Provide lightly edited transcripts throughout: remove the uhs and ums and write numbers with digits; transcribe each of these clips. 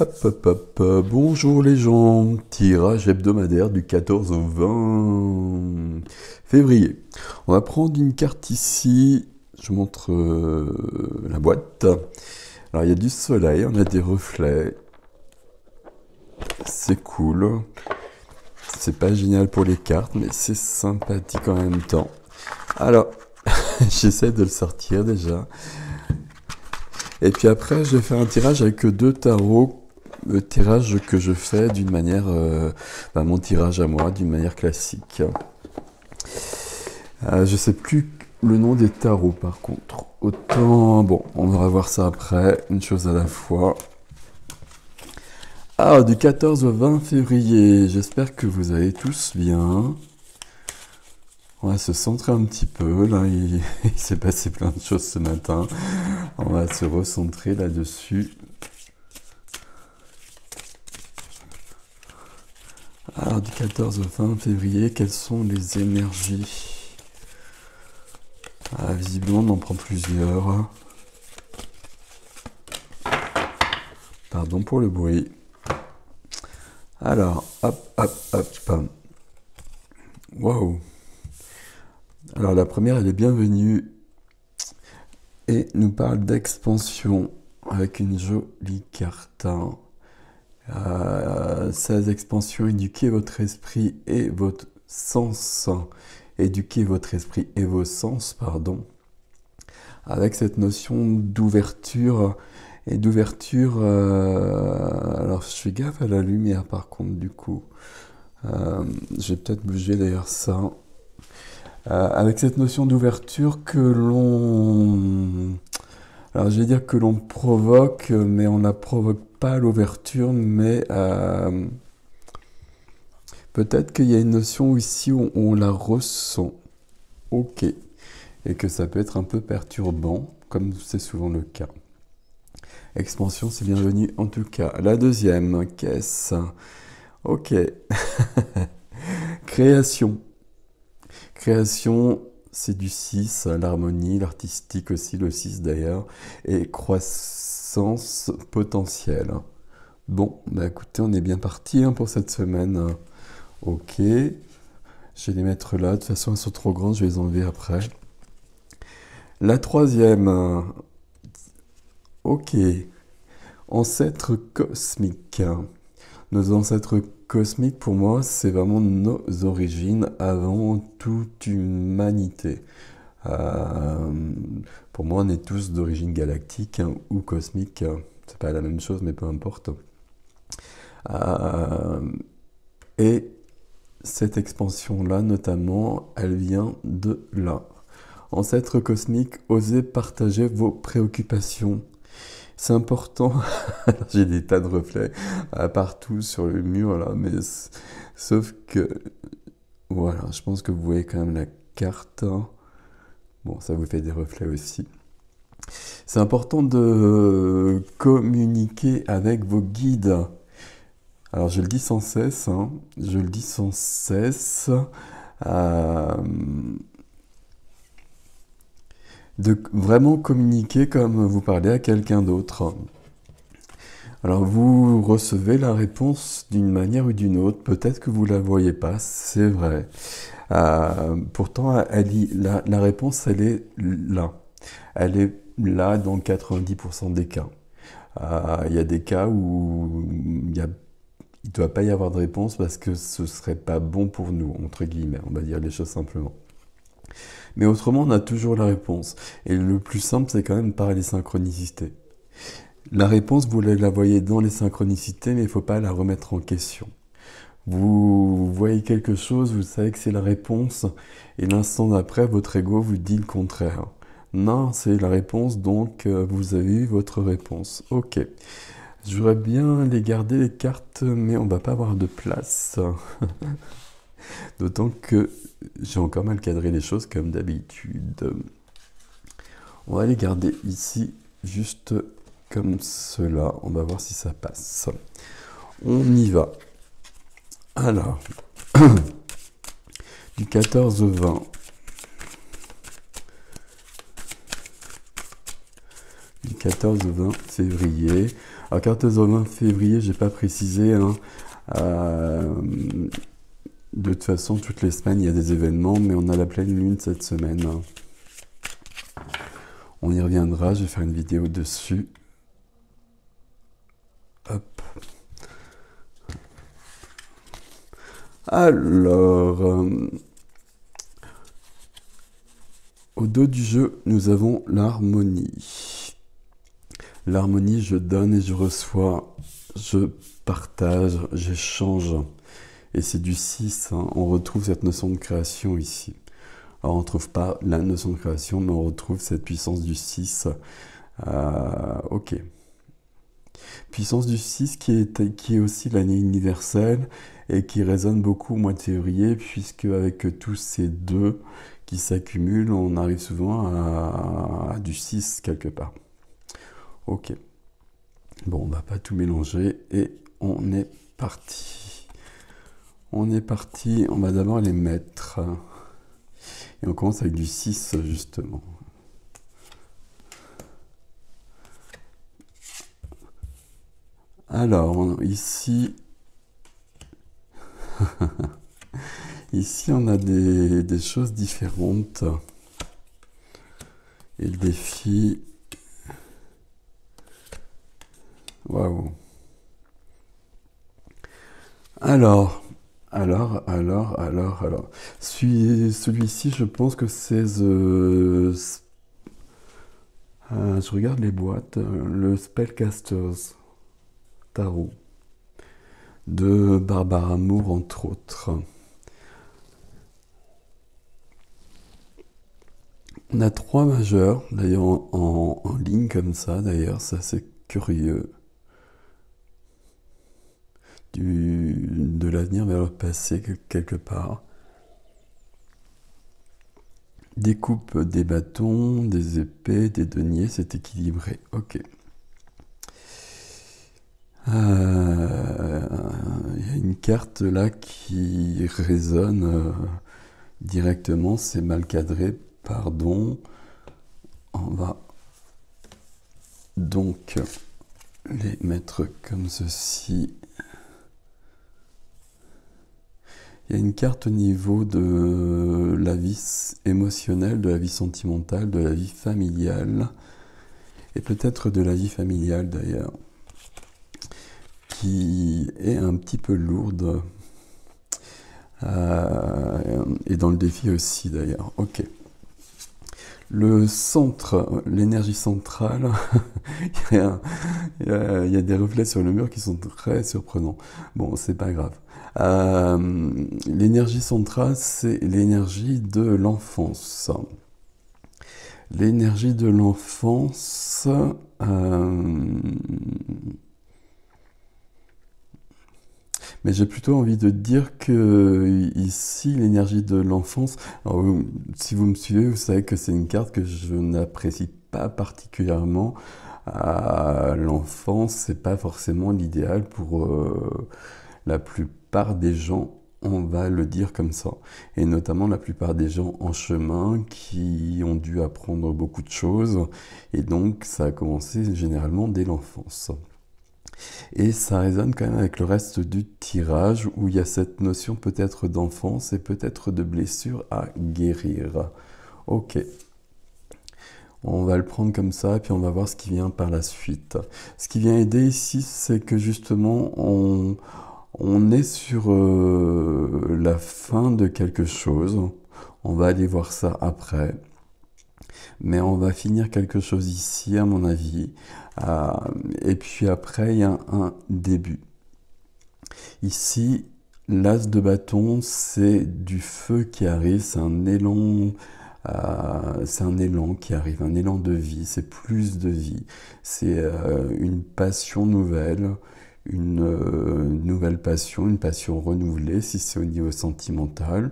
Hop, hop, hop. Bonjour les gens, tirage hebdomadaire du 14 au 20 février. On va prendre une carte ici, je vous montre la boîte. Alors il y a du soleil, on a des reflets, c'est cool. C'est pas génial pour les cartes, mais c'est sympathique en même temps. Alors, j'essaie de le sortir déjà. Et puis après, je vais faire un tirage avec deux tarots. Le tirage que je fais d'une manière, mon tirage à moi, d'une manière classique. Je sais plus le nom des tarots par contre. Autant, bon, on va voir ça après, une chose à la fois. Ah, du 14 au 20 février, j'espère que vous allez tous bien. On va se centrer un petit peu, là, il s'est passé plein de choses ce matin. On va se recentrer là-dessus. Alors, du 14 au 20 février, quelles sont les énergies? Visiblement, on en prend plusieurs. Pardon pour le bruit. Alors, hop, hop, hop. Waouh. Alors, la première, elle est bienvenue et nous parle d'expansion avec une jolie carte. 16 expansions, éduquez votre esprit et votre sens. Éduquez votre esprit et vos sens, pardon. Avec cette notion d'ouverture et d'ouverture. Alors, je fais gaffe à la lumière par contre, du coup. Je vais peut-être bouger d'ailleurs ça. Avec cette notion d'ouverture que l'on... Alors, je vais dire que l'on provoque, mais on ne la provoque pas l'ouverture, mais peut-être qu'il y a une notion ici où on la ressent. Ok. Et que ça peut être un peu perturbant, comme c'est souvent le cas. Expansion, c'est bienvenu en tout cas. La deuxième, caisse. Ok. Création. Création, c'est du 6, l'harmonie, l'artistique aussi, le 6 d'ailleurs, et croissance potentielle. Bon, bah écoutez, on est bien parti pour cette semaine. Ok. Je vais les mettre là, de toute façon elles sont trop grandes, je vais les enlever après. La troisième. Ok. Ancêtres cosmiques. Nos ancêtres cosmiques, pour moi, c'est vraiment nos origines avant toute humanité. Pour moi, on est tous d'origine galactique ou cosmique. C'est pas la même chose, mais peu importe. Et cette expansion-là, notamment, elle vient de là. Ancêtres cosmiques, osez partager vos préoccupations. C'est important. J'ai des tas de reflets partout sur le mur là, mais sauf que voilà, je pense que vous voyez quand même la carte. Bon, ça vous fait des reflets aussi. C'est important de communiquer avec vos guides. Alors je le dis sans cesse, je le dis sans cesse. De vraiment communiquer comme vous parlez à quelqu'un d'autre. Alors vous recevez la réponse d'une manière ou d'une autre, peut-être que vous ne la voyez pas, c'est vrai. Pourtant, la réponse, elle est là. Elle est là dans 90% des cas. Il y a des cas où il ne doit pas y avoir de réponse parce que ce ne serait pas bon pour nous, entre guillemets, on va dire les choses simplement. Mais autrement, on a toujours la réponse. Et le plus simple, c'est quand même par les synchronicités. La réponse, vous la voyez dans les synchronicités, mais il ne faut pas la remettre en question. Vous voyez quelque chose, vous savez que c'est la réponse, et l'instant d'après, votre ego vous dit le contraire. Non, c'est la réponse, donc vous avez eu votre réponse. Ok. J'aurais bien les garder les cartes, mais on ne va pas avoir de place. D'autant que j'ai encore mal cadré les choses comme d'habitude. On va les garder ici, juste comme cela. On va voir si ça passe. On y va. Alors, du 14 au 20. Du 14 au 20 février. Alors 14 au 20 février, j'ai pas précisé, hein. De toute façon, toutes les semaines, il y a des événements, mais on a la pleine lune cette semaine, hein. On y reviendra, je vais faire une vidéo dessus. Hop. Alors, au dos du jeu, nous avons l'harmonie. L'harmonie, je donne et je reçois, je partage, j'échange. Et c'est du 6, hein. On retrouve cette notion de création ici. Alors on ne trouve pas la notion de création, mais on retrouve cette puissance du 6. Ok. Puissance du 6 qui est aussi l'année universelle et qui résonne beaucoup au mois de février, puisque avec tous ces deux qui s'accumulent, on arrive souvent à du 6 quelque part. Ok. Bon, on va pas tout mélanger et on est parti. On est parti, on va d'abord les mettre. Et on commence avec du 6 justement. Alors, ici, ici on a des choses différentes. Et le défi... Waouh. Alors... Celui-ci, je pense que c'est... je regarde les boîtes. Le Spellcasters Tarot. De Barbara Moore, entre autres. On a 3 majeurs, d'ailleurs en ligne comme ça, d'ailleurs, ça c'est curieux. De l'avenir vers le passé, quelque part. Des coupes, des bâtons, des épées, des deniers, c'est équilibré. Ok. Il y a une carte là qui résonne directement, c'est mal cadré, pardon. On va donc les mettre comme ceci. Il y a une carte au niveau de la vie émotionnelle, de la vie sentimentale, de la vie familiale, et peut-être de la vie familiale d'ailleurs, qui est un petit peu lourde, et dans le défi aussi d'ailleurs. Ok. Le centre, l'énergie centrale, il y a des reflets sur le mur qui sont très surprenants. Bon, c'est pas grave. L'énergie centrale, c'est l'énergie de l'enfance. L'énergie de l'enfance... mais j'ai plutôt envie de dire que ici, l'énergie de l'enfance... Si vous me suivez, vous savez que c'est une carte que je n'apprécie pas particulièrement. L'enfance, c'est pas forcément l'idéal pour la plupart des gens, on va le dire comme ça. Et notamment la plupart des gens en chemin qui ont dû apprendre beaucoup de choses. Et donc, ça a commencé généralement dès l'enfance. Et ça résonne quand même avec le reste du tirage où il y a cette notion peut-être d'enfance et peut-être de blessure à guérir. Ok. On va le prendre comme ça et puis on va voir ce qui vient par la suite. Ce qui vient aider ici, c'est que justement on est sur la fin de quelque chose. On va aller voir ça après. Mais on va finir quelque chose ici, à mon avis. Et puis après, il y a un début. Ici, l'as de bâton, c'est du feu qui arrive, c'est un élan qui arrive, un élan de vie, c'est plus de vie. C'est une passion nouvelle, une nouvelle passion, une passion renouvelée, si c'est au niveau sentimental.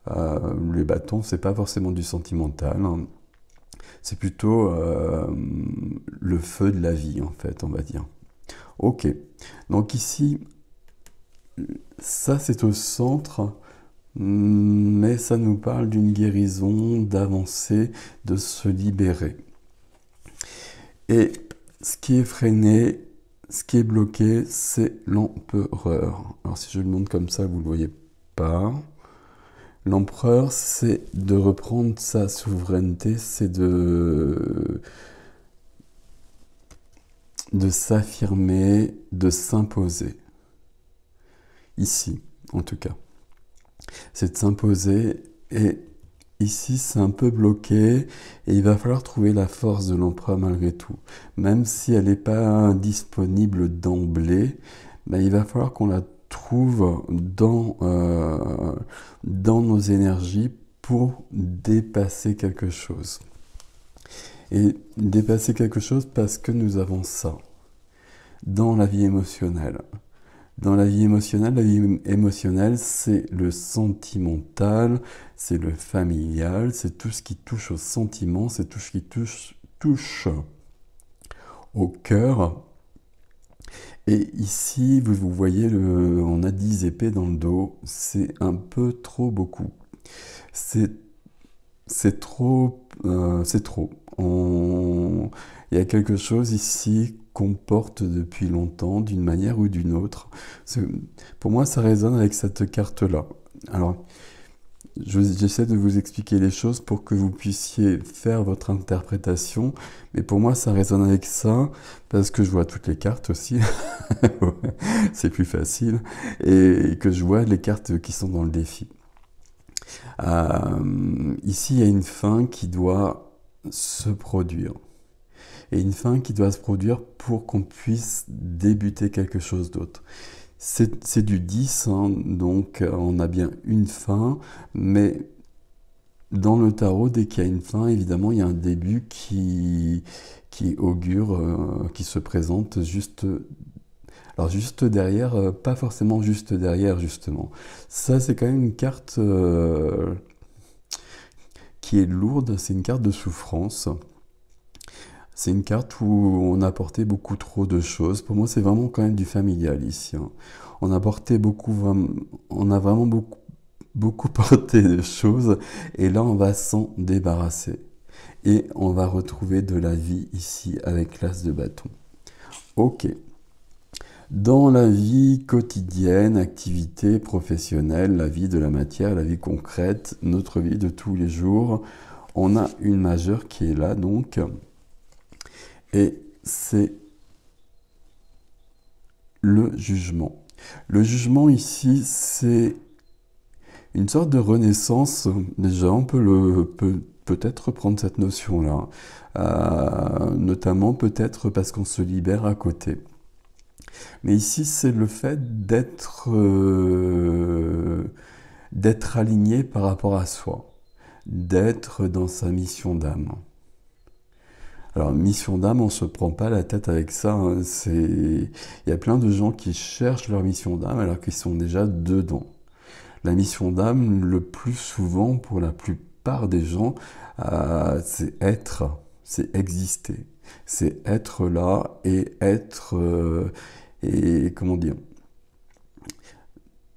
Les bâtons, c'est pas forcément du sentimental, hein. C'est plutôt le feu de la vie, en fait, on va dire. Ok, donc ici, ça c'est au centre, mais ça nous parle d'une guérison, d'avancer, de se libérer. Et ce qui est freiné, ce qui est bloqué, c'est l'empereur. Alors si je le montre comme ça, vous ne le voyez pas. L'empereur, c'est de reprendre sa souveraineté, c'est de s'affirmer, de s'imposer. Ici, en tout cas. C'est de s'imposer et ici c'est un peu bloqué et il va falloir trouver la force de l'empereur malgré tout. Même si elle n'est pas disponible d'emblée, ben, il va falloir qu'on la trouve dans nos énergies pour dépasser quelque chose. Et dépasser quelque chose parce que nous avons ça dans la vie émotionnelle. Dans la vie émotionnelle, c'est le sentimental, c'est le familial, c'est tout ce qui touche au sentiment, c'est tout ce qui touche au cœur. Et ici, vous voyez, on a 10 épées dans le dos, c'est un peu trop beaucoup. C'est trop, c'est trop. Il y a quelque chose ici qu'on porte depuis longtemps, d'une manière ou d'une autre. Pour moi, ça résonne avec cette carte-là. Alors, j'essaie de vous expliquer les choses pour que vous puissiez faire votre interprétation, mais pour moi, ça résonne avec ça, parce que je vois toutes les cartes aussi, c'est plus facile, et que je vois les cartes qui sont dans le défi. Ici, il y a une fin qui doit se produire. Et une fin qui doit se produire pour qu'on puisse débuter quelque chose d'autre. C'est du 10, hein, donc on a bien une fin, mais dans le tarot, dès qu'il y a une fin, évidemment, il y a un début qui augure, qui se présente juste... Alors juste derrière, pas forcément juste derrière, justement. Ça, c'est quand même une carte qui est lourde, c'est une carte de souffrance. C'est une carte où on a apporté beaucoup trop de choses. Pour moi, c'est vraiment quand même du familial ici, hein. On a apporté on a vraiment beaucoup porté de choses, et là, on va s'en débarrasser. Et on va retrouver de la vie ici avec l'as de bâton. Ok. Dans la vie quotidienne, activité professionnelle, la vie de la matière, la vie concrète, notre vie de tous les jours, on a une majeure qui est là, donc... Et c'est le jugement. Le jugement ici, c'est une sorte de renaissance. Déjà, on peut-être reprendre cette notion-là. Notamment peut-être parce qu'on se libère à côté. Mais ici, c'est le fait d'être aligné par rapport à soi, d'être dans sa mission d'âme. Alors, mission d'âme, on ne se prend pas la tête avec ça, hein. Il y a plein de gens qui cherchent leur mission d'âme alors qu'ils sont déjà dedans. La mission d'âme, le plus souvent, pour la plupart des gens, c'est être, c'est exister. C'est être là et et comment dire,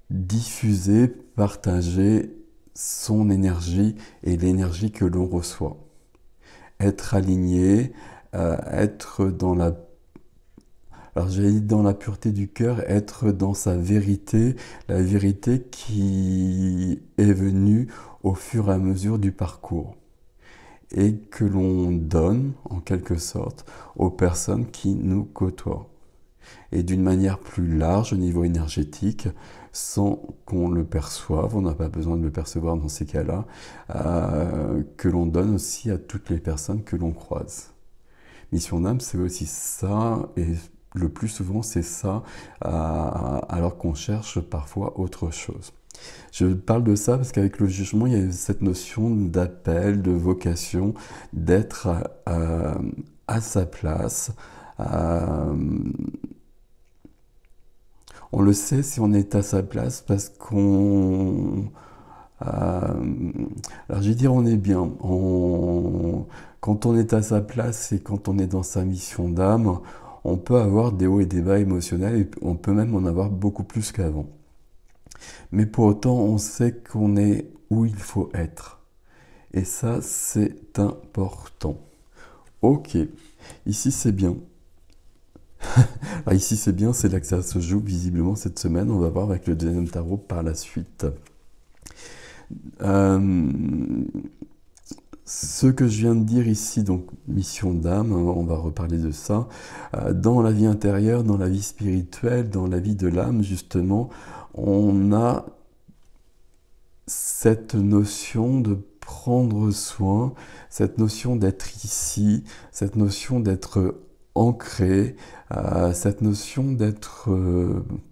diffuser, partager son énergie et l'énergie que l'on reçoit. Être aligné, être dans alors j'allais dire dans la pureté du cœur, être dans sa vérité, la vérité qui est venue au fur et à mesure du parcours et que l'on donne en quelque sorte aux personnes qui nous côtoient. Et d'une manière plus large au niveau énergétique, sans qu'on le perçoive, on n'a pas besoin de le percevoir dans ces cas-là, que l'on donne aussi à toutes les personnes que l'on croise. Mission d'âme, c'est aussi ça, et le plus souvent c'est ça, alors qu'on cherche parfois autre chose. Je parle de ça parce qu'avec le jugement, il y a cette notion d'appel, de vocation, d'être à sa place. On le sait si on est à sa place parce alors je vais dire on est bien. Quand on est à sa place et quand on est dans sa mission d'âme, on peut avoir des hauts et des bas émotionnels et on peut même en avoir beaucoup plus qu'avant. Mais pour autant, on sait qu'on est où il faut être. Et ça, c'est important. Ok. Ici, c'est bien. Ah, ici, c'est bien, c'est là que ça se joue visiblement cette semaine. On va voir avec le deuxième tarot par la suite. Euh, Ce que je viens de dire ici, donc mission d'âme, on va reparler de ça, dans la vie intérieure, dans la vie spirituelle, dans la vie de l'âme, justement, on a cette notion de prendre soin, cette notion d'être ici, cette notion d'être ancré, cette notion d'être,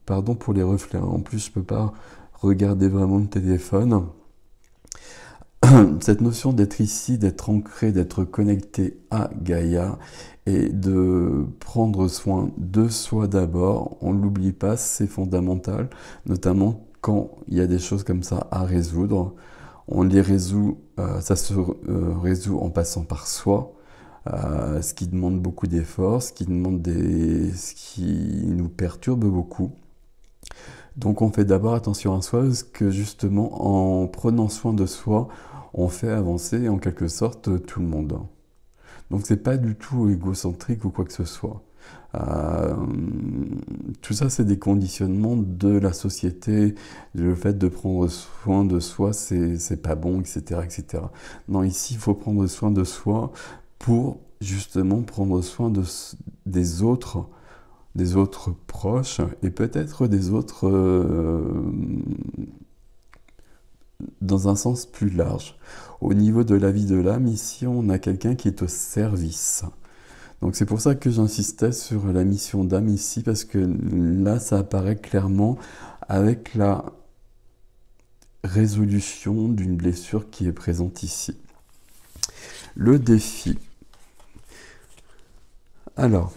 pardon pour les reflets, hein, en plus je peux pas regarder vraiment le téléphone, cette notion d'être ici, d'être ancré, d'être connecté à Gaïa et de prendre soin de soi d'abord, on ne l'oublie pas, c'est fondamental, notamment quand il y a des choses comme ça à résoudre. On les résout, ça se résout en passant par soi, ce qui demande beaucoup d'efforts, ce qui nous perturbe beaucoup. Donc on fait d'abord attention à soi, parce que justement en prenant soin de soi, on fait avancer en quelque sorte tout le monde. Donc c'est pas du tout égocentrique ou quoi que ce soit. Euh, tout ça, c'est des conditionnements de la société. Le fait de prendre soin de soi, c'est pas bon, etc., etc. Non, ici, il faut prendre soin de soi pour justement prendre soin des autres proches et peut-être des autres dans un sens plus large. Au niveau de la vie de l'âme, ici, on a quelqu'un qui est au service. Donc c'est pour ça que j'insistais sur la mission d'âme ici, parce que là, ça apparaît clairement avec la résolution d'une blessure qui est présente ici. Le défi. Alors,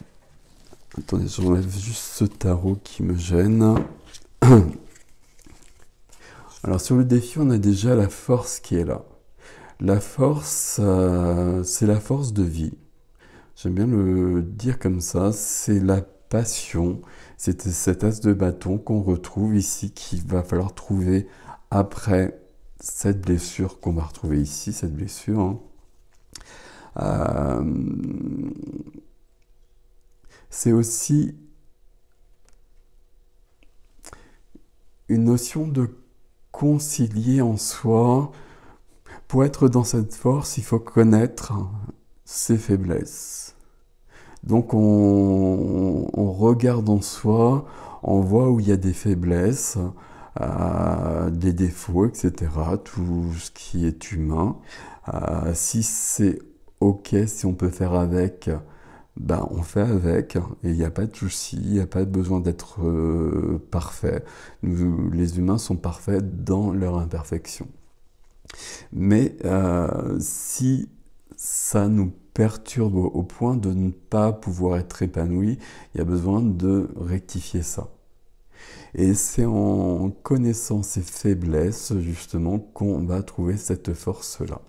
attendez, je relève juste ce tarot qui me gêne. Alors sur le défi, on a déjà la force qui est là. La force, c'est la force de vie. J'aime bien le dire comme ça, c'est la passion, c'est cet as de bâton qu'on retrouve ici, qu'il va falloir trouver après cette blessure qu'on va retrouver ici, cette blessure. Hein. C'est aussi une notion de concilier en soi. Pour être dans cette force, il faut connaître ses faiblesses. Donc on regarde en soi, on voit où il y a des faiblesses, des défauts, etc. Tout ce qui est humain. Si c'est ok, si on peut faire avec, ben on fait avec. Et il n'y a pas de souci, il n'y a pas besoin d'être parfait. Nous, les humains sont parfaits dans leur imperfection. Mais si ça nous perturbe au point de ne pas pouvoir être épanoui, il y a besoin de rectifier ça. Et c'est en connaissant ces faiblesses, justement, qu'on va trouver cette force-là.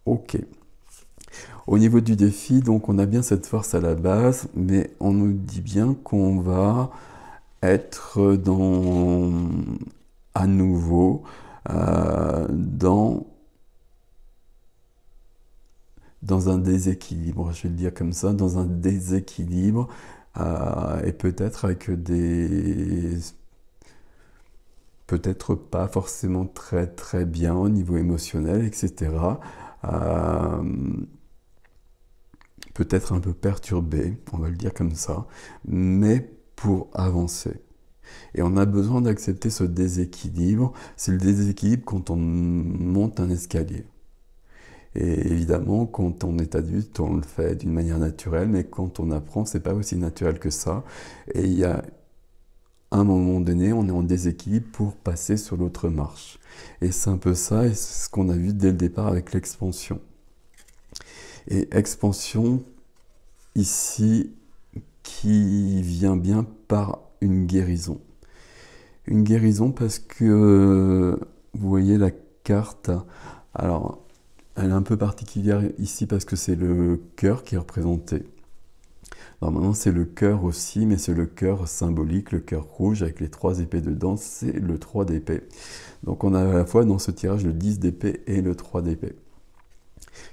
Ok. Au niveau du défi, donc on a bien cette force à la base, mais on nous dit bien qu'on va être à nouveau dans un déséquilibre, je vais le dire comme ça, dans un déséquilibre, et peut-être avec peut-être pas forcément très très bien au niveau émotionnel, etc. Peut-être un peu perturbé, on va le dire comme ça, mais pour avancer. Et on a besoin d'accepter ce déséquilibre. C'est le déséquilibre quand on monte un escalier. Et évidemment, quand on est adulte, on le fait d'une manière naturelle, mais quand on apprend, c'est pas aussi naturel que ça. Et il y a un moment donné, on est en déséquilibre pour passer sur l'autre marche. Et c'est un peu ça, et c'est ce qu'on a vu dès le départ avec l'expansion. Et expansion, ici, qui vient bien par une guérison. Une guérison parce que, vous voyez la carte, alors, elle est un peu particulière ici parce que c'est le cœur qui est représenté. Normalement, c'est le cœur aussi, mais c'est le cœur symbolique, le cœur rouge avec les 3 épées dedans, c'est le 3 d'épée. Donc on a à la fois dans ce tirage le 10 d'épée et le 3 d'épée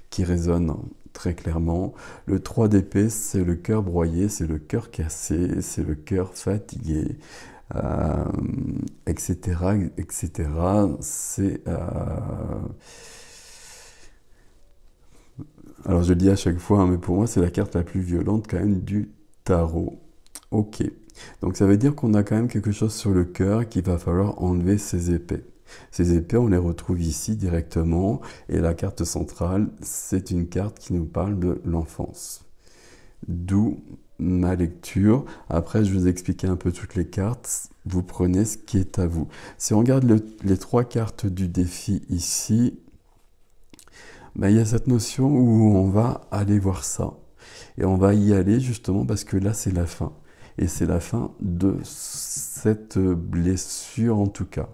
qui résonnent très clairement. Le 3 d'épée, c'est le cœur broyé, c'est le cœur cassé, c'est le cœur fatigué, euh, etc., etc. Alors je le dis à chaque fois, hein, mais pour moi, c'est la carte la plus violente quand même du tarot. Ok. Donc ça veut dire qu'on a quand même quelque chose sur le cœur qu'il va falloir enlever ces épées. Ces épées, on les retrouve ici directement. Et la carte centrale, c'est une carte qui nous parle de l'enfance. D'où ma lecture. Après, je vais vous expliquer un peu toutes les cartes. Vous prenez ce qui est à vous. Si on regarde les 3 cartes du défi ici, ben, il y a cette notion où on va aller voir ça. Et on va y aller justement parce que là, c'est la fin. Et c'est la fin de cette blessure en tout cas.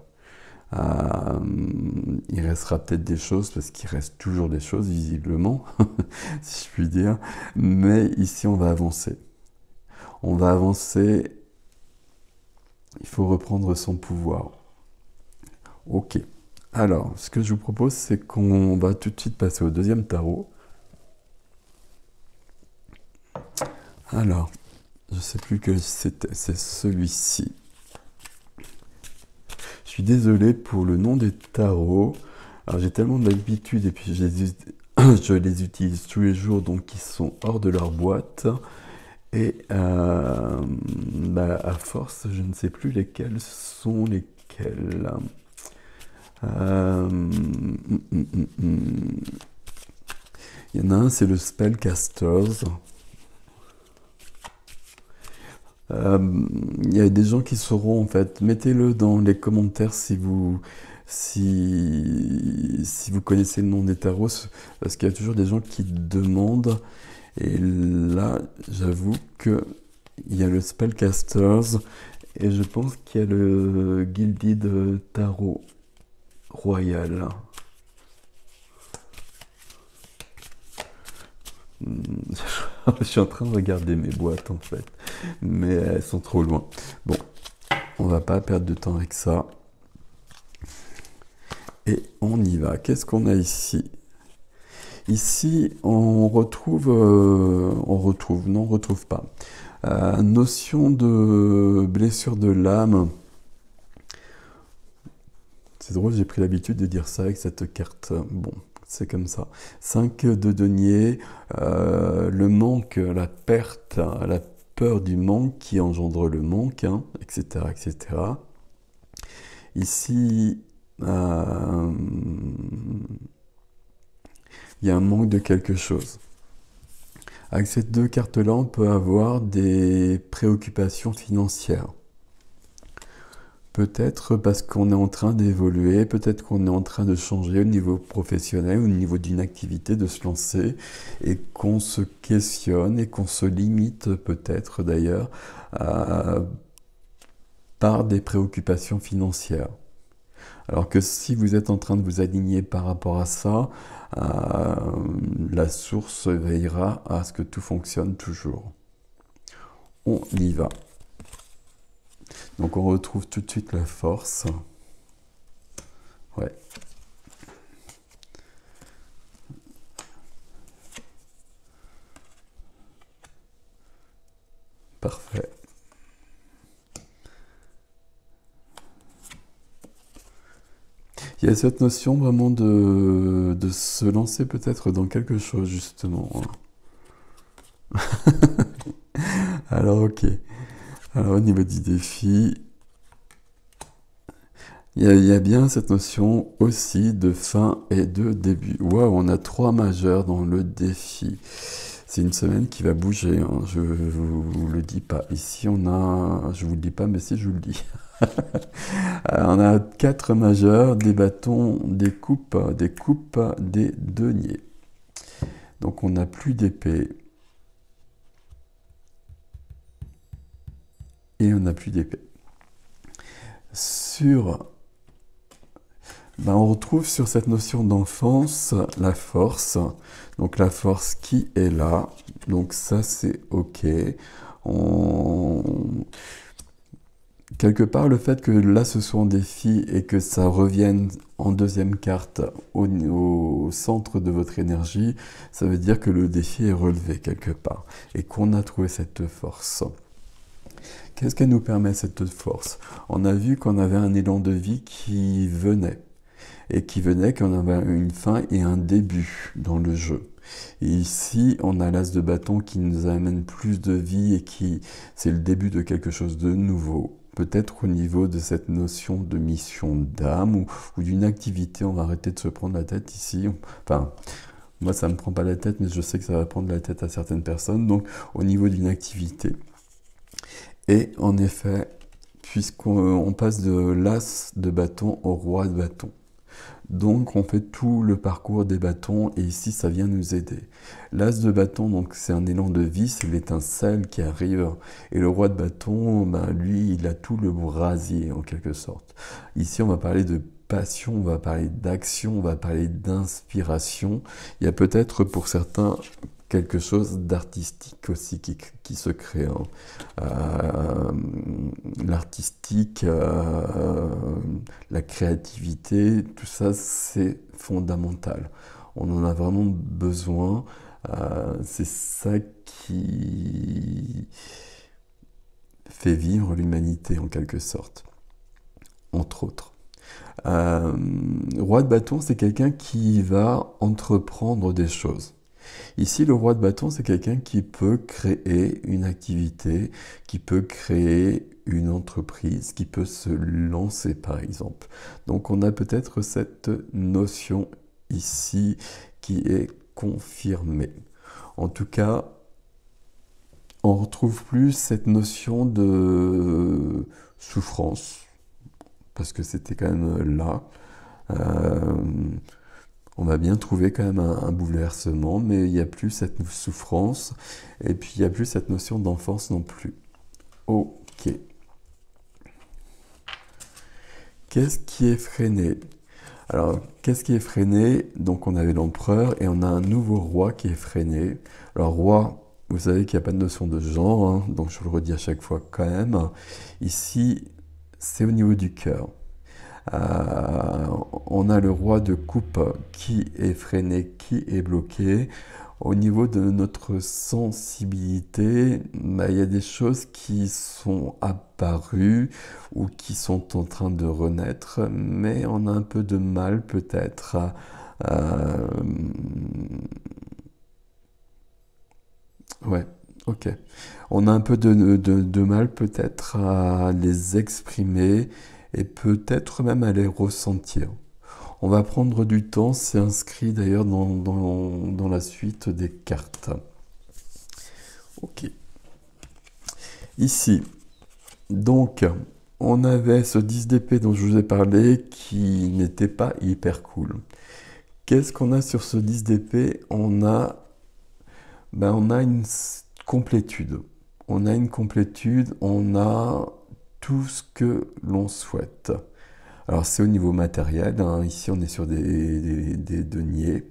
Il restera peut-être des choses, parce qu'il reste toujours des choses, visiblement, si je puis dire. Mais ici, on va avancer. On va avancer. Il faut reprendre son pouvoir. Ok. Alors, ce que je vous propose, c'est qu'on va tout de suite passer au deuxième tarot. Alors, je ne sais plus que c'était, c'est celui-ci. Je suis désolé pour le nom des tarots. Alors, j'ai tellement d'habitude et puis je les utilise tous les jours, donc ils sont hors de leur boîte. Et à force, je ne sais plus lesquels sont lesquels. Il y en a un, c'est le Spellcasters. Il y a des gens qui sauront en fait. Mettez-le dans les commentaires si vous connaissez le nom des tarots, parce qu'il y a toujours des gens qui demandent. Et là, j'avoue que il y a le Spellcasters et je pense qu'il y a le Gilded Tarot Royal. Je suis en train de regarder mes boîtes en fait, mais elles sont trop loin. Bon, on va pas perdre de temps avec ça. Et on y va. Qu'est-ce qu'on a ici? Ici, on retrouve pas. Notion de blessure de l'âme. C'est drôle, j'ai pris l'habitude de dire ça avec cette carte. Bon, c'est comme ça. 5 de denier, le manque, la perte, la peur du manque qui engendre le manque, hein, etc., etc. Ici, il y a un manque de quelque chose. Avec ces 2 cartes-là, on peut avoir des préoccupations financières. Peut-être parce qu'on est en train d'évoluer, peut-être qu'on est en train de changer au niveau professionnel, au niveau d'une activité, de se lancer, et qu'on se questionne et qu'on se limite peut-être d'ailleurs par des préoccupations financières. Alors que si vous êtes en train de vous aligner par rapport à ça, la source veillera à ce que tout fonctionne toujours. On y va. Donc on retrouve tout de suite la force. Ouais. Parfait. Il y a cette notion vraiment de se lancer peut-être dans quelque chose, justement. Alors, ok. Alors, au niveau du défi, il y a bien cette notion aussi de fin et de début. Waouh, on a 3 majeurs dans le défi. C'est une semaine qui va bouger, hein. Je vous le dis pas. Ici, on a... Je vous le dis pas, mais si, je vous le dis. On a 4 majeurs, des bâtons, des coupes, des deniers. Donc, on n'a plus d'épée. Et on n'a plus d'épée. On retrouve sur cette notion d'enfance la force. Donc la force qui est là. Donc ça c'est ok. quelque part, le fait que là ce soit en défi et que ça revienne en deuxième carte au centre de votre énergie, ça veut dire que le défi est relevé quelque part et qu'on a trouvé cette force. Qu'est-ce qu'elle nous permet, cette force? On a vu qu'on avait un élan de vie qui venait, et qui venait qu'on avait une fin et un début dans le jeu. Et ici, on a l'as de bâton qui nous amène plus de vie et qui, c'est le début de quelque chose de nouveau. Peut-être au niveau de cette notion de mission d'âme ou d'une activité, on va arrêter de se prendre la tête ici. Enfin, moi ça me prend pas la tête, mais je sais que ça va prendre la tête à certaines personnes. Donc, au niveau d'une activité. Et en effet, puisqu'on passe de l'as de bâton au roi de bâton. Donc on fait tout le parcours des bâtons et ici ça vient nous aider. L'as de bâton, donc c'est un élan de vie, c'est l'étincelle qui arrive. Et le roi de bâton, ben, lui, il a tout le brasier en quelque sorte. Ici on va parler de passion, on va parler d'action, on va parler d'inspiration. Il y a peut-être pour certains quelque chose d'artistique aussi qui se crée. Hein. L'artistique, la créativité, tout ça c'est fondamental. On en a vraiment besoin. C'est ça qui fait vivre l'humanité en quelque sorte, entre autres. Roi de bâton, c'est quelqu'un qui va entreprendre des choses. Ici, le roi de bâton, c'est quelqu'un qui peut créer une activité, qui peut créer une entreprise, qui peut se lancer, par exemple. Donc, on a peut-être cette notion ici qui est confirmée. En tout cas, on retrouve plus cette notion de souffrance, parce que c'était quand même là. On va bien trouver quand même un bouleversement, mais il n'y a plus cette souffrance, et puis il n'y a plus cette notion d'enfance non plus. Ok. Qu'est-ce qui est freiné? Alors, qu'est-ce qui est freiné? Donc on avait l'empereur, et on a un nouveau roi qui est freiné. Alors roi, vous savez qu'il n'y a pas de notion de genre, hein, donc je le redis à chaque fois quand même. Ici, c'est au niveau du cœur. On a le roi de coupe qui est freiné, qui est bloqué. Au niveau de notre sensibilité, il y a des choses qui sont apparues ou qui sont en train de renaître, mais on a un peu de mal peut-être ouais, ok. On a un peu de mal peut-être à les exprimer et peut-être même à les ressentir. On va prendre du temps, c'est inscrit d'ailleurs dans la suite des cartes. Ok. Ici, donc, on avait ce 10 d'épée dont je vous ai parlé qui n'était pas hyper cool. Qu'est-ce qu'on a sur ce 10 d'épée? On a une complétude. On a une complétude, on a tout ce que l'on souhaite. Alors c'est au niveau matériel, hein. Ici on est sur des deniers,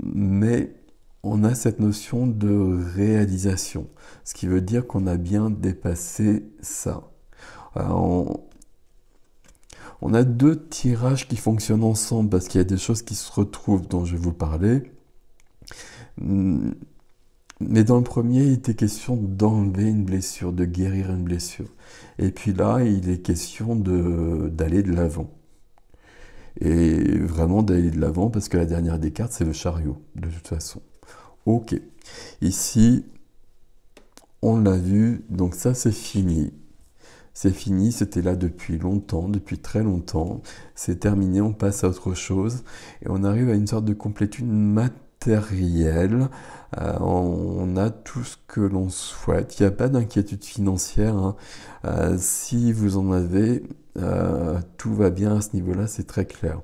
mais on a cette notion de réalisation, ce qui veut dire qu'on a bien dépassé ça. On a deux tirages qui fonctionnent ensemble parce qu'il y a des choses qui se retrouvent dont je vais vous parler. Mais dans le premier, il était question d'enlever une blessure, de guérir une blessure. Et puis là, il est question d'aller de l'avant. Et vraiment d'aller de l'avant parce que la dernière des cartes, c'est le chariot, de toute façon. Ok. Ici, on l'a vu, donc ça c'est fini. C'est fini, c'était là depuis longtemps, depuis très longtemps. C'est terminé, on passe à autre chose. Et on arrive à une sorte de complétude matérielle. On a tout ce que l'on souhaite. Il n'y a pas d'inquiétude financière. Hein. Si vous en avez, tout va bien à ce niveau-là, c'est très clair.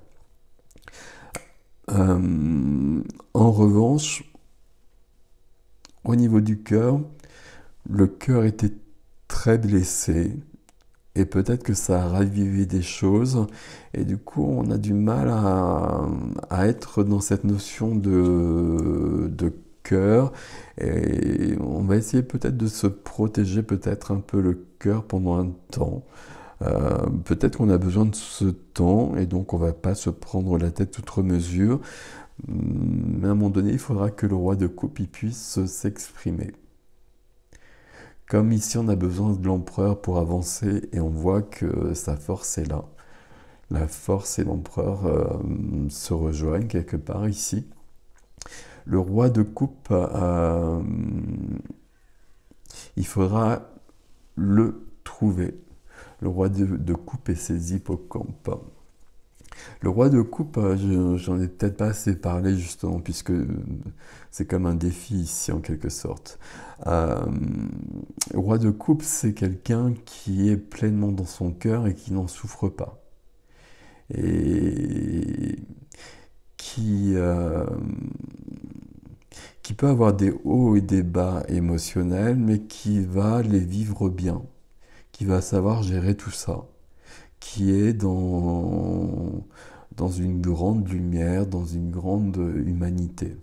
En revanche, au niveau du cœur, le cœur était très blessé. Et peut-être que ça a ravivé des choses. Et du coup, on a du mal à être dans cette notion de cœur. Et on va essayer peut-être de se protéger peut-être un peu le cœur pendant un temps. Peut-être qu'on a besoin de ce temps et donc on va pas se prendre la tête outre mesure. Mais à un moment donné, il faudra que le roi de coupe il puisse s'exprimer. Comme ici, on a besoin de l'empereur pour avancer et on voit que sa force est là. La force et l'empereur se rejoignent quelque part ici. Le roi de coupe, il faudra le trouver. Le roi de coupe et ses hippocampes. Le roi de coupe, j'en ai peut-être pas assez parlé justement, puisque c'est comme un défi ici en quelque sorte. Le roi de coupe, c'est quelqu'un qui est pleinement dans son cœur et qui n'en souffre pas. Et qui peut avoir des hauts et des bas émotionnels, mais qui va les vivre bien, qui va savoir gérer tout ça, qui est dans une grande lumière, dans une grande humanité.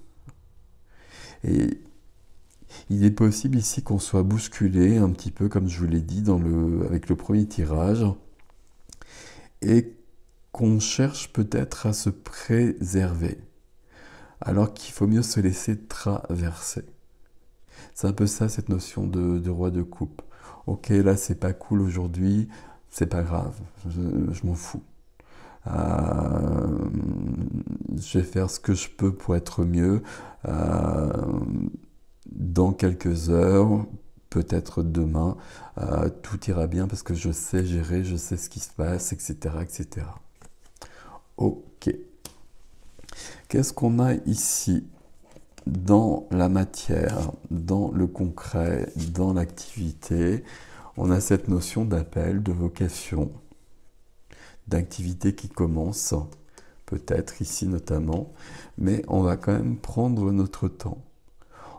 Et il est possible ici qu'on soit bousculé, un petit peu comme je vous l'ai dit avec le premier tirage, et qu'on cherche peut-être à se préserver, alors qu'il faut mieux se laisser traverser. C'est un peu ça, cette notion de roi de coupe. Ok, là c'est pas cool aujourd'hui, c'est pas grave, je m'en fous. Je vais faire ce que je peux pour être mieux. Dans quelques heures, peut-être demain, tout ira bien parce que je sais gérer, je sais ce qui se passe, etc., etc. Ok. Qu'est-ce qu'on a ici dans la matière, dans le concret, dans l'activité? On a cette notion d'appel, de vocation, d'activité qui commence, peut-être ici notamment, mais on va quand même prendre notre temps.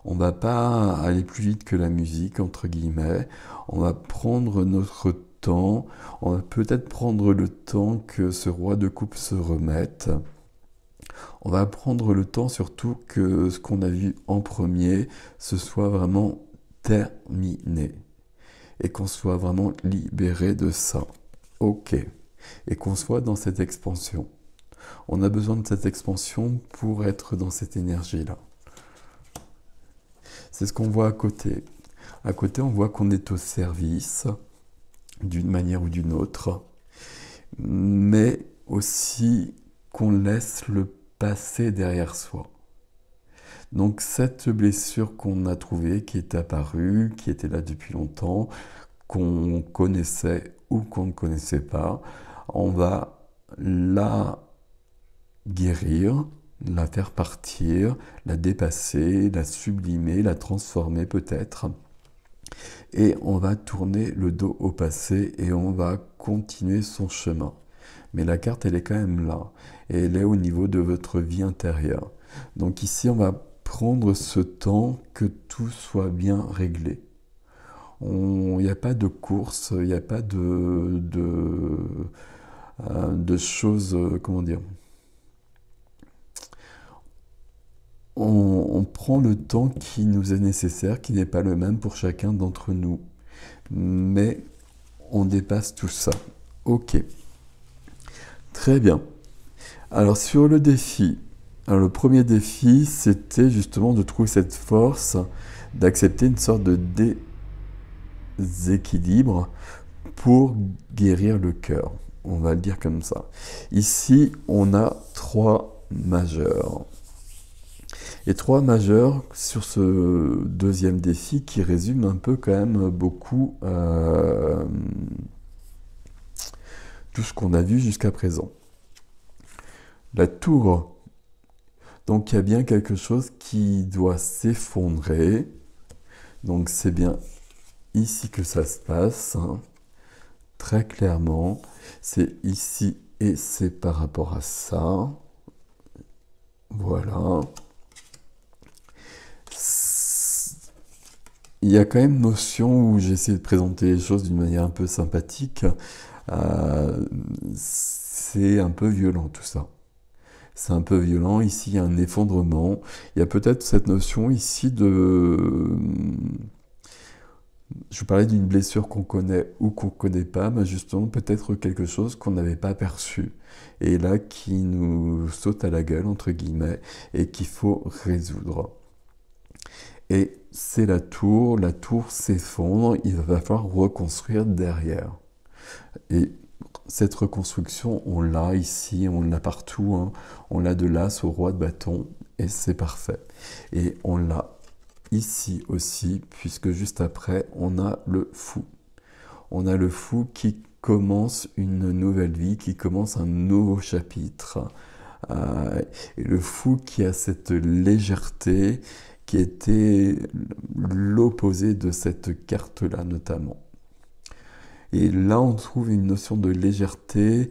On ne va pas aller plus vite que la musique, entre guillemets. On va prendre notre temps. On va peut-être prendre le temps que ce roi de coupe se remette. On va prendre le temps surtout que ce qu'on a vu en premier, ce soit vraiment terminé. Et qu'on soit vraiment libéré de ça. Ok. Et qu'on soit dans cette expansion. On a besoin de cette expansion pour être dans cette énergie-là. C'est ce qu'on voit à côté. À côté, on voit qu'on est au service d'une manière ou d'une autre, mais aussi qu'on laisse le passé derrière soi. Donc cette blessure qu'on a trouvée, qui est apparue, qui était là depuis longtemps, qu'on connaissait ou qu'on ne connaissait pas, on va la guérir, la faire partir, la dépasser, la sublimer, la transformer peut-être. Et on va tourner le dos au passé et on va continuer son chemin. Mais la carte, elle est quand même là. Et elle est au niveau de votre vie intérieure. Donc ici, on va prendre ce temps que tout soit bien réglé. Il n'y a pas de course, il n'y a pas de choses, comment dire. On prend le temps qui nous est nécessaire, qui n'est pas le même pour chacun d'entre nous. Mais on dépasse tout ça. Ok. Très bien. Alors sur le défi, le premier défi, c'était justement de trouver cette force, d'accepter une sorte de déséquilibre pour guérir le cœur. On va le dire comme ça. Ici, on a 3 majeurs. Et 3 majeurs sur ce deuxième défi qui résume un peu quand même beaucoup tout ce qu'on a vu jusqu'à présent. La tour. Donc il y a bien quelque chose qui doit s'effondrer. Donc c'est bien ici que ça se passe. Hein. Très clairement. C'est ici et c'est par rapport à ça. Voilà. Il y a quand même notion où j'essaie de présenter les choses d'une manière un peu sympathique. C'est un peu violent tout ça. C'est un peu violent. Ici, il y a un effondrement. Il y a peut-être cette notion ici de... Je vous parlais d'une blessure qu'on connaît ou qu'on ne connaît pas, mais justement peut-être quelque chose qu'on n'avait pas perçu. Et là, qui nous saute à la gueule, entre guillemets, et qu'il faut résoudre. Et c'est la tour s'effondre, il va falloir reconstruire derrière. Et cette reconstruction, on l'a ici, on l'a partout, hein. On l'a de l'as au roi de bâton, et c'est parfait. Et on l'a ici aussi, puisque juste après, on a le fou. On a le fou qui commence une nouvelle vie, qui commence un nouveau chapitre. Et le fou qui a cette légèreté, qui était l'opposé de cette carte-là notamment. Et là, on trouve une notion de légèreté,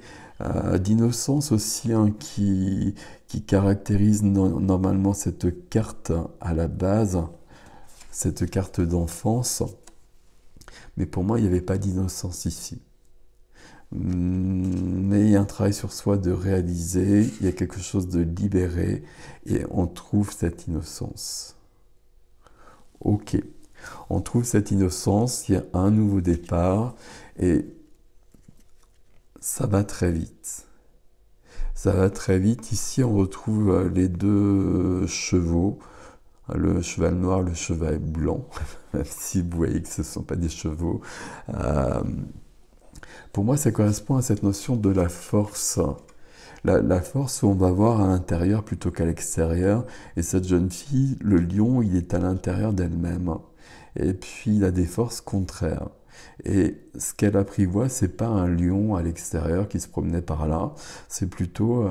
d'innocence aussi, hein, qui caractérise normalement cette carte à la base, cette carte d'enfance. Mais pour moi, il n'y avait pas d'innocence ici. Mais il y a un travail sur soi de réaliser, il y a quelque chose de libéré, et on trouve cette innocence. Ok, on trouve cette innocence, il y a un nouveau départ, et ça va très vite. Ça va très vite. Ici, on retrouve les deux chevaux, le cheval noir, le cheval blanc, même si vous voyez que ce ne sont pas des chevaux. Pour moi, ça correspond à cette notion de la force. La force, on va voir à l'intérieur plutôt qu'à l'extérieur. Et cette jeune fille, le lion, il est à l'intérieur d'elle-même. Et puis, il a des forces contraires. Et ce qu'elle apprivoise, c'est pas un lion à l'extérieur qui se promenait par là, c'est plutôt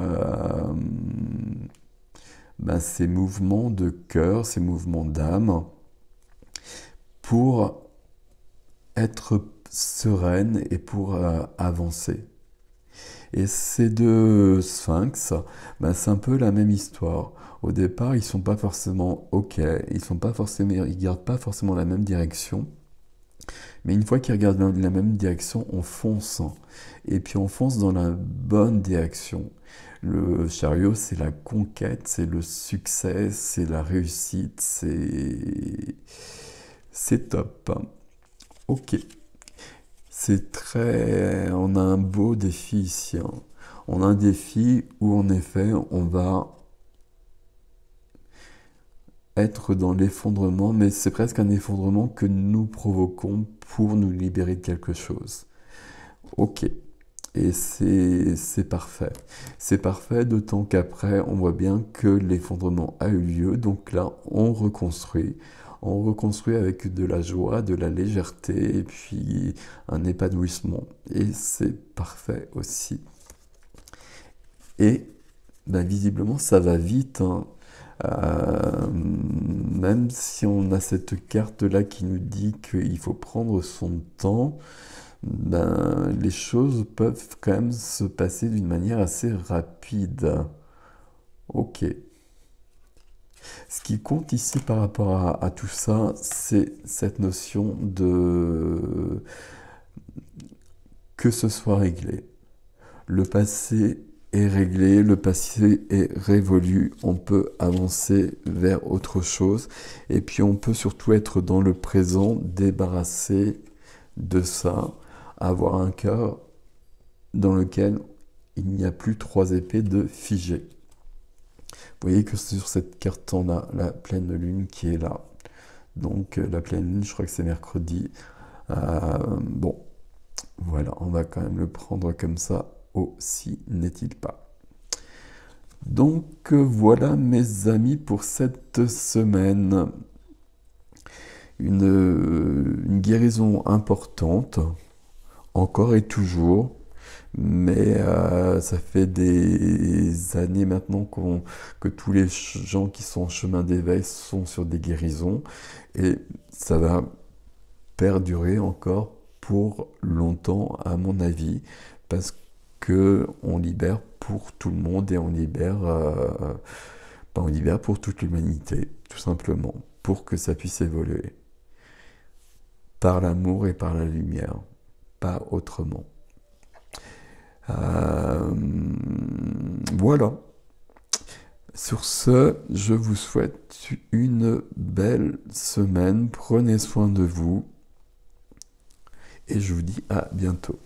ces mouvements de cœur, ces mouvements d'âme, pour être sereine et pour avancer. Et ces deux sphinx, c'est un peu la même histoire. Au départ, ils sont pas forcément OK, ils gardent pas forcément la même direction. Mais une fois qu'ils regardent la même direction, on fonce. Et puis on fonce dans la bonne direction. Le chariot, c'est la conquête, c'est le succès, c'est la réussite, c'est top. Ok. C'est très... On a un beau défi ici, hein. On a un défi où en effet, on va être dans l'effondrement, mais c'est presque un effondrement que nous provoquons pour nous libérer de quelque chose. Ok. Et c'est parfait. C'est parfait, d'autant qu'après, on voit bien que l'effondrement a eu lieu. Donc là, on reconstruit. On reconstruit avec de la joie, de la légèreté, et puis un épanouissement. Et c'est parfait aussi. Et visiblement, ça va vite, hein. Même si on a cette carte-là qui nous dit qu'il faut prendre son temps, les choses peuvent quand même se passer d'une manière assez rapide. Ok. Ce qui compte ici par rapport à tout ça, c'est cette notion de que ce soit réglé. Le passé est réglé, le passé est révolu, on peut avancer vers autre chose, et puis on peut surtout être dans le présent, débarrassé de ça, avoir un cœur dans lequel il n'y a plus trois épées de figé. Vous voyez que sur cette carte, on a la pleine lune qui est là. Donc la pleine lune, je crois que c'est mercredi. Bon, voilà, on va quand même le prendre comme ça, aussi n'est-il pas. Donc voilà mes amis pour cette semaine. Une guérison importante, encore et toujours. Mais ça fait des années maintenant que tous les gens qui sont en chemin d'éveil sont sur des guérisons. Et ça va perdurer encore pour longtemps, à mon avis, parce que on libère pour tout le monde et on libère pour toute l'humanité, tout simplement, pour que ça puisse évoluer. Par l'amour et par la lumière, pas autrement. Voilà. Sur ce, je vous souhaite une belle semaine. Prenez soin de vous et je vous dis à bientôt.